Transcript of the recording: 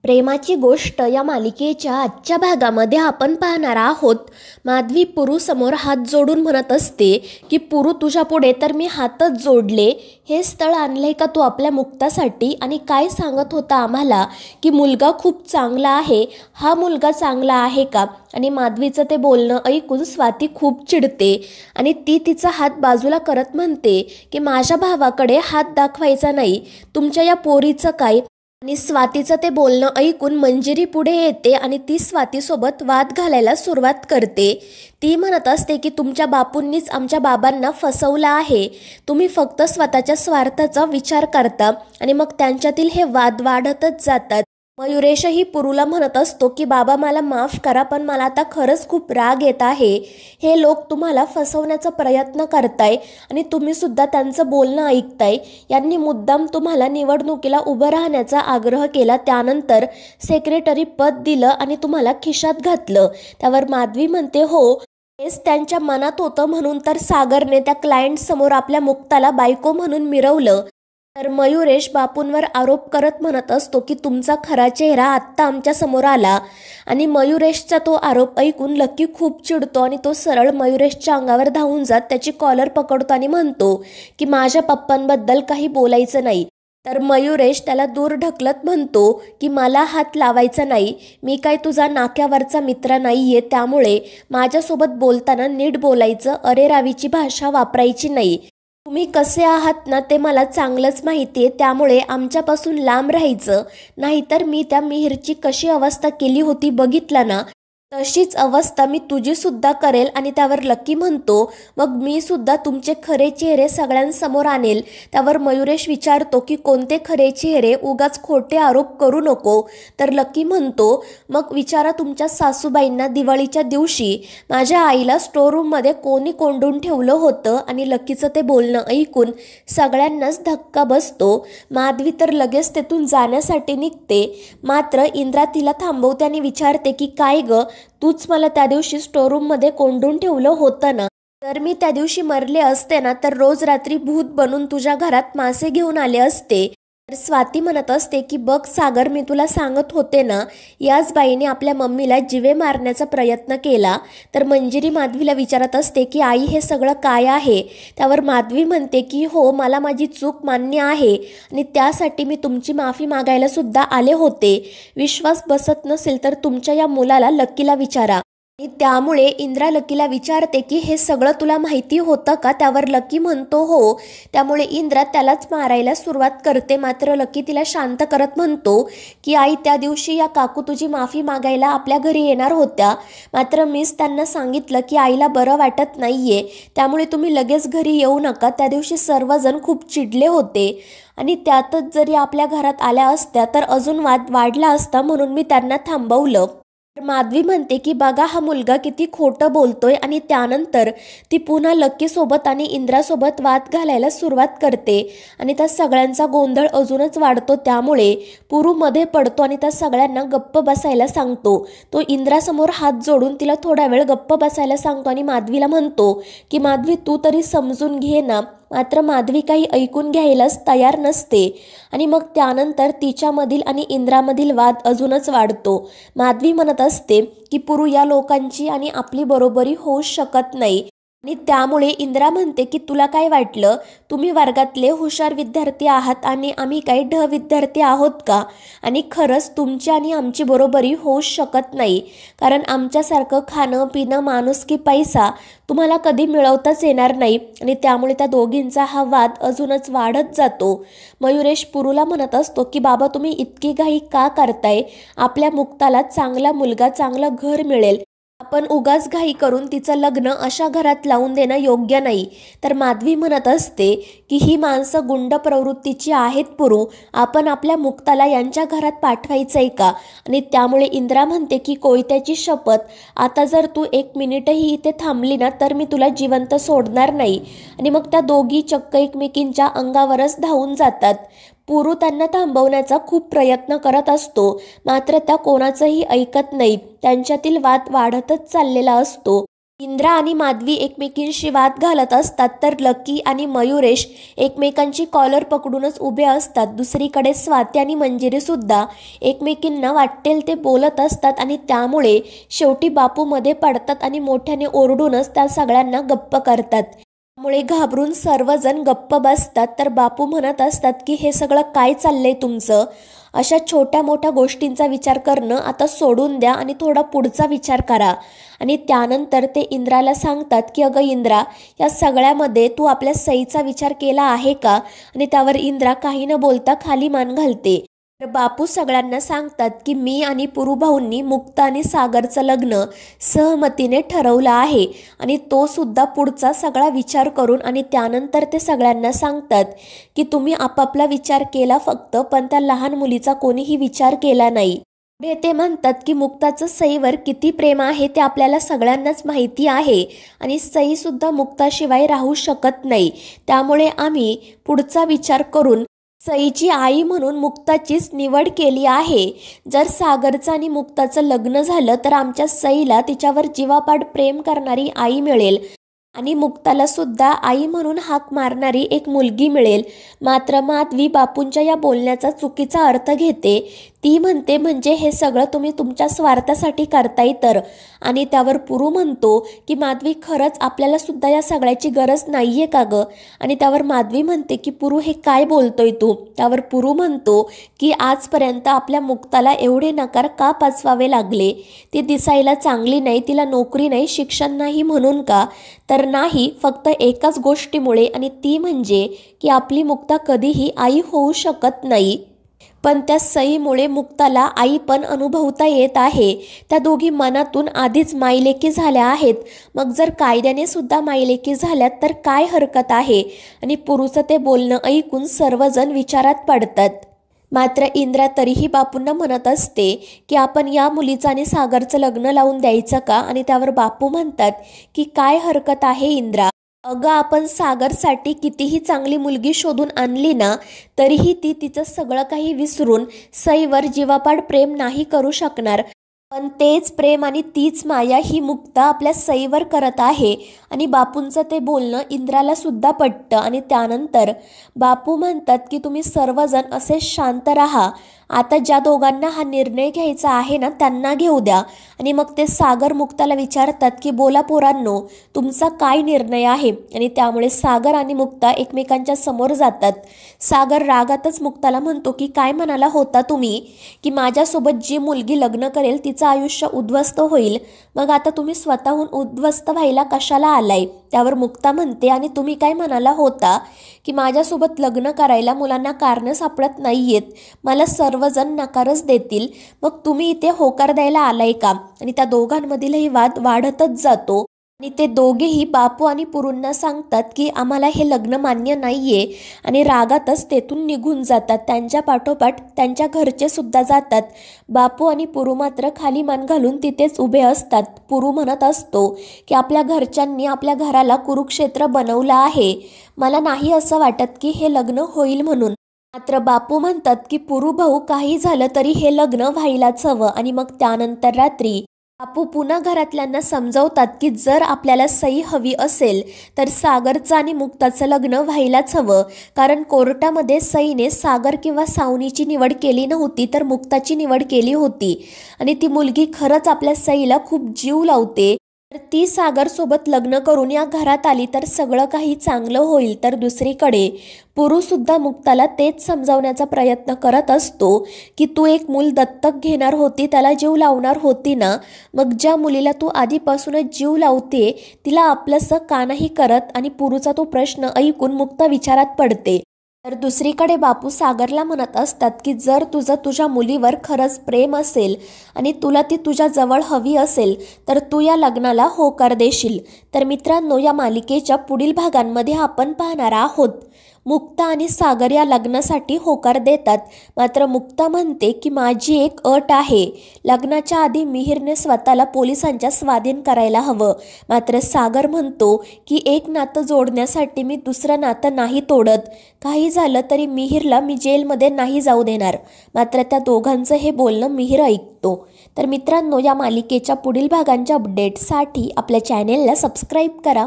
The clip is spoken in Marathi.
प्रेमाची गोष्ट या मालिकेच्या आजच्या भागामध्ये आपण पाहणार आहोत। माधवी पुरू समोर हात जोडून म्हणत असते की पुरू, तुझ्या पुढे तर मी हातच जोडले, हे स्थळ आणलंय का तू आपल्या मुक्तासाठी? आणि काय सांगत होता आम्हाला की मुलगा खूप चांगला आहे, हा मुलगा चांगला आहे का? आणि माधवीचं ते बोलणं ऐकून स्वाती खूप चिडते आणि ती तिचा हात बाजूला करत म्हणते की माझ्या भावाकडे हात दाखवायचा नाही, तुमच्या या पोरीचं काय? आणि स्वातीचं ते बोलणं ऐकून मंजिरी पुढे येते आणि ती स्वातीसोबत वाद घालायला सुरुवात करते। ती म्हणत असते की तुमच्या बापूंनीच आमच्या बाबांना फसवलं आहे, तुम्ही फक्त स्वतःच्या स्वार्थाचा विचार करता आणि मग त्यांच्यातील हे वाद वाढतच जातात। मयुरेशही पुरूला म्हणत असतो की बाबा मला माफ करा, पण मला आता खरंच खूप राग येत आहे, हे लोक तुम्हाला फसवण्याचा प्रयत्न करताय आणि तुम्ही सुद्धा त्यांचं बोलणं ऐकताय। यांनी मुद्दाम तुम्हाला निवडणुकीला उभं राहण्याचा आग्रह केला, त्यानंतर सेक्रेटरी पद दिलं आणि तुम्हाला खिशात घातलं। त्यावर माधवी म्हणते, हो हेच त्यांच्या मनात होतं म्हणून तर सागरने त्या क्लायंट समोर आपल्या मुक्ताला बायको म्हणून मिरवलं। तर मयुरेश बापूंवर आरोप करत म्हणत असतो की तुमचा खरा चेहरा आत्ता आमच्या समोर आला। आणि मयुरेशचा तो आरोप ऐकून लकी खूप चिडतो आणि तो सरळ मयुरेशच्या अंगावर धावून जात त्याची कॉलर पकडतो आणि म्हणतो की माझ्या पप्पांबद्दल काही बोलायचं नाही। तर मयुरेश त्याला दूर ढकलत म्हणतो की मला हात लावायचा नाही, मी काय तुझा नाक्यावरचा मित्र नाहीये, त्यामुळे माझ्यासोबत बोलताना नीट बोलायचं, अरेरावीची भाषा वापरायची नाही। तुम्ही कसे आहात ना ते मला चांगलंच माहिती आहे, त्यामुळे आमच्यापासून लांब राहायचं, नाहीतर मी त्या मिहिरची कशी अवस्था केली होती बघितलं ना, तशीच अवस्था मी तुझी सुद्धा करेल। आणि त्यावर लकी म्हणतो मग मी सुद्धा तुमचे खरे चेहरे सगळ्यांसमोर आणेल। त्यावर मयुरेश विचारतो की कोणते खरे चेहरे, उगाच खोटे आरोप करू नको। तर लकी म्हणतो मग विचारा तुमच्या सासूबाईंना दिवाळीच्या दिवशी माझ्या आईला स्टोरूममध्ये कोणी कोंडून ठेवलं होतं। आणि लकीचं ते बोलणं ऐकून सगळ्यांनाच धक्का बसतो। माधवी तर लगेच तेथून जाण्यासाठी निघते, मात्र इंद्रा तिला थांबवते आणि विचारते की काय ग, तूच मला त्या दिवशी स्टोरूममध्ये कोंडून ठेवलं होतं ना, जर मी त्या दिवशी मरले असते ना तर रोज रात्री भूत बनून तुझ्या घरात मासे घेऊन आले असते। तर स्वाती म्हणत असते की बघ सागर, मी तुला सांगत होते ना, याच बाईने आपल्या मम्मीला जिवे मारण्याचा प्रयत्न केला। तर मंजिरी माधवीला विचारत असते की आई हे सगळं काय आहे? त्यावर माधवी म्हणते की हो, मला माझी चूक मान्य आहे आणि त्यासाठी मी तुमची माफी मागायला सुद्धा आले होते। विश्वास बसत नसेल तर तुमच्या या मुलाला लकीला विचारा। आणि त्यामुळे इंद्रा लकीला विचारते की हे सगळं तुला माहिती होतं का? त्यावर लकी म्हणतो हो। त्यामुळे इंद्रा त्यालाच मारायला सुरुवात करते, मात्र लकी तिला शांत करत म्हणतो की आई, त्या दिवशी या काकू तुझी माफी मागायला आपल्या घरी येणार होत्या, मात्र मीच त्यांना सांगितलं की आईला बरं वाटत नाहीये, त्यामुळे तुम्ही लगेच घरी येऊ नका। त्या दिवशी सर्वजण खूप चिडले होते आणि त्यातच जरी आपल्या घरात आल्या असत्या तर अजून वाद वाढला असता, म्हणून मी त्यांना थांबवलं। माधवी म्हणते की बघा हा मुलगा किती खोटं बोलतोय। आणि त्यानंतर ती पुन्हा लकीसोबत आणि इंद्रासोबत वाद घालायला सुरुवात करते आणि त्या सगळ्यांचा गोंधळ अजूनच वाढतो। त्यामुळे पुरू मध्ये पडतो आणि त्या सगळ्यांना गप्प बसायला सांगतो। तो इंद्रासमोर हात जोडून तिला थोडा वेळ गप्प बसायला सांगतो आणि माधवीला म्हणतो की माधवी तू तरी समजून घे ना, मात्र माधवी काही ऐकून घ्यायलाच तयार नसते। आणि मग त्यानंतर तिच्यामधील आणि इंद्रामधील वाद अजूनच वाढतो। माधवी म्हणत असते की पुरू, या लोकांची आणि आपली बरोबरी होऊ शकत नाही। आणि त्यामुळे इंद्रा म्हणते की तुला काय वाटलं, तुम्ही वर्गातले हुशार विद्यार्थी आहात आणि आम्ही काही ढ विद्यार्थी आहोत का? आणि खरंच तुमची आणि आमची बरोबरी होऊ शकत नाही, कारण आमच्यासारखं खाणं पिणं माणुसकी पैसा तुम्हाला कधी मिळवताच येणार नाही। आणि त्यामुळे त्या दोघींचा हा वाद अजूनच वाढत जातो। मयुरेश पुरूला म्हणत असतो की बाबा तुम्ही इतकी घाई का करताय, आपल्या मुक्ताला चांगला मुलगा चांगलं घर मिळेल, आपण उगाच घाई करून तिचं लग्न अशा घरात लावून देणं योग्य नाही। तर माधवी म्हणत असते की ही माणसं गुंड प्रवृत्तीची आहेत पुरू, आपण आपल्या मुक्ताला यांच्या घरात पाठवायचंय का? आणि त्यामुळे इंद्रा म्हणते की कोयत्याची शपथ, आता जर तू एक मिनिटही इथे थांबली ना तर मी तुला जिवंत सोडणार नाही। आणि मग त्या दोघी चक्क एकमेकींच्या अंगावरच धावून जातात। पुरू त्यांना थांबवण्याचा खूप प्रयत्न करत असतो, मात्र त्या कोणाचंही ऐकत नाहीत, त्यांच्यातील वाद वाढतच चाललेला असतो। इंद्रा आणि माधवी एकमेकींशी वाद घालत असतात तर लकी आणि मयुरेश एकमेकांची कॉलर पकडूनच उभे असतात. दुसरीकडे स्वाती आणि मंजिरी सुद्धा एकमेकींना वाटेल ते बोलत असतात आणि त्यामुळे शेवटी बापू मध्ये पडतात आणि मोठ्याने ओरडूनच त्या सगळ्यांना गप्प करतात. त्यामुळे घाबरून सर्वजण गप्प बसतात. तर बापू म्हणत असतात की हे सगळं काय चाललंय तुमचं? अशा छोट्या मोठ्या गोष्टींचा विचार करणं आता सोडून द्या आणि थोडा पुढचा विचार करा. आणि त्यानंतर ते इंद्राला सांगतात की अगं इंद्रा, या सगळ्यामध्ये तू आपल्या सईचा विचार केला आहे का? आणि त्यावर इंद्रा काही न बोलता खाली मान घालते. तर बापू सगळ्यांना सांगतात की मी आणि पुरुभाऊंनी मुक्ता आणि सागरचं लग्न सहमतीने ठरवलं आहे आणि तो सुद्धा पुढचा सगळा विचार करून. आणि त्यानंतर ते सगळ्यांना सांगतात की तुम्ही आपापला विचार केला फक्त, पण त्या लहान मुलीचा कोणीही विचार केला नाही. पुढे ते म्हणतात की मुक्ताचं सईवर किती प्रेम आहे ते आपल्याला सगळ्यांनाच माहिती आहे आणि सई सुद्धा मुक्ताशिवाय राहू शकत नाही. त्यामुळे आम्ही पुढचा विचार करून सईची आई म्हणून मुक्ताचीच निवड केली आहे. जर सागरचं आणि मुक्ताचं लग्न झालं तर आमच्या सईला तिच्यावर जीवापाड प्रेम करणारी आई मिळेल आणि मुक्ताला सुद्धा आई म्हणून हाक मारणारी एक मुलगी मिळेल. मात्र माधवी बापूंच्या या बोलण्याचा चुकीचा अर्थ घेते. ती म्हणते म्हणजे हे सगळं तुम्ही तुमच्या स्वार्थासाठी करताय तर. आणि त्यावर पुरू म्हणतो की माधवी, खरंच आपल्याला सुद्धा या सगळ्याची गरज नाहीये का गं? आणि त्यावर माधवी म्हणते की पुरू, हे काय बोलतोय तू? त्यावर पुरू म्हणतो की आजपर्यंत आपल्या मुक्ताला एवढे नकार का पचवावे लागले? ती दिसायला चांगली नाही, तिला नोकरी नाही, शिक्षण नाही म्हणून का? तर नाही, फक्त एकाच गोष्टीमुळे, आणि ती म्हणजे की आपली मुक्ता कधीही आई होऊ शकत नाही. पण त्या सईमुळे मुक्ताला आई पण अनुभवता येत आहे. त्या दोघी मनातून आधीच मायलेकी झाल्या आहेत. मग जर कायद्याने सुद्धा मायलेकी झाल्यात तर काय हरकत आहे? आणि पुरुचं ते बोलणं ऐकून सर्वजण विचारात पडतात. मात्र इंद्रा तरीही बापूंना म्हणत असते की आपण या मुलीचं आणि सागरचं लग्न लावून द्यायचं का? आणि त्यावर बापू म्हणतात की काय हरकत आहे इंद्रा, अगं आपण सागरसाठी कितीही चांगली मुलगी शोधून आणली ना तरीही ती तिचं सगळं काही विसरून सईवर जीवापाड प्रेम नाही करू शकणार. पण तेच प्रेम आणि तीच माया ही मुक्ता आपल्या सईवर करत आहे. आणि बापूंचं ते बोलणं इंद्राला सुद्धा पटतं. आणि त्यानंतर बापू म्हणतात की तुम्ही सर्वजण असे शांत राहा. आता ज्या दोघांना हा निर्णय घ्यायचा आहे ना त्यांना घेऊ द्या. आणि मग ते सागर मुक्ताला विचारतात की बोला पोरांनो, तुमचा काय निर्णय आहे? आणि त्यामुळे सागर आणि मुक्ता एकमेकांच्या समोर जातात. सागर रागातच मुक्ताला म्हणतो की काय म्हणाला होता तुम्ही की माझ्यासोबत जी मुलगी लग्न करेल तिचं आयुष्य उद्ध्वस्त होईल, मग आता तुम्ही स्वतःहून उद्ध्वस्त व्हायला कशाला आलाय? त्यावर मुक्ता म्हणते आणि तुम्ही काय म्हणाला होता की माझ्यासोबत लग्न करायला मुलांना कारणं सापडत नाहीयेत, मला सर्वजण नकारच देतील, मग तुम्ही इथे होकार द्यायला आलाय का? आणि त्या दोघांमधीलही वाद वाढतच जातो. आणि ते दोघेही बापू आणि पुरूंना सांगतात की आम्हाला हे लग्न मान्य नाहीये आणि रागातच तेथून निघून जातात. त्यांच्या पाठोपाठ त्यांच्या घरचे सुद्धा जातात. बापू आणि पुरू मात्र खाली मान घालून तिथेच उभे असतात. पुरू म्हणत असतो की आपल्या घरच्यांनी आपल्या घराला कुरुक्षेत्र बनवलं आहे, मला नाही असं वाटत की हे लग्न होईल म्हणून. मात्र बापू म्हणतात की पुरू भाऊ, काही झालं तरी हे लग्न व्हायलाच हवं. आणि मग त्यानंतर रात्री बापू पुन्हा घरातल्यांना समजावतात की जर आपल्याला सई हवी असेल तर सागरचं आणि मुक्ताचं लग्न व्हायलाच हवं. कारण कोर्टामध्ये सईने सागर किंवा सावनीची निवड केली नव्हती तर मुक्ताची निवड केली होती. आणि ती मुलगी खरंच आपल्या सईला खूप जीव लावते. तर ती सागरसोबत लग्न करून या घरात आली तर सगळं काही चांगलं होईल. तर दुसरीकडे पुरू सुद्धा मुक्ताला तेच समजावण्याचा प्रयत्न करत असतो की तू एक मूल दत्तक घेणार होती, त्याला जीव लावणार होती ना, मग ज्या मुलीला तू आधीपासूनच जीव लावते तिला आपलंसं का नाही करत? आणि पुरूचा तो प्रश्न ऐकून मुक्ता विचारात पडते. तर दुसरीकडे बापू सागरला म्हणत असतात की जर तुझं तुझ्या मुलीवर खरंच प्रेम असेल आणि तुला ती तुझ्या जवळ हवी असेल तर तू या लग्नाला होकार देशील. तर मित्रांनो, या मालिकेच्या पुढील भागांमध्ये आपण पाहणार आहोत मुक्ता आणि सागर या लग्नासाठी होकार देतात. मात्र मुक्ता म्हणते की माझी एक अट आहे, लग्नाच्या आधी मिहिरने स्वतःला पोलिसांच्या स्वाधीन करायला हवं. मात्र सागर म्हणतो की एक नातं जोडण्यासाठी मी दुसरं नातं नाही तोडत, काही झालं तरी मिहिरला मी जेलमध्ये नाही जाऊ देणार. मात्र त्या दोघांचं हे बोलणं मिहिर ऐकतो. तर मित्रांनो, या मालिकेच्या पुढील भागांच्या अपडेटसाठी आपल्या चॅनेलला सबस्क्राईब करा.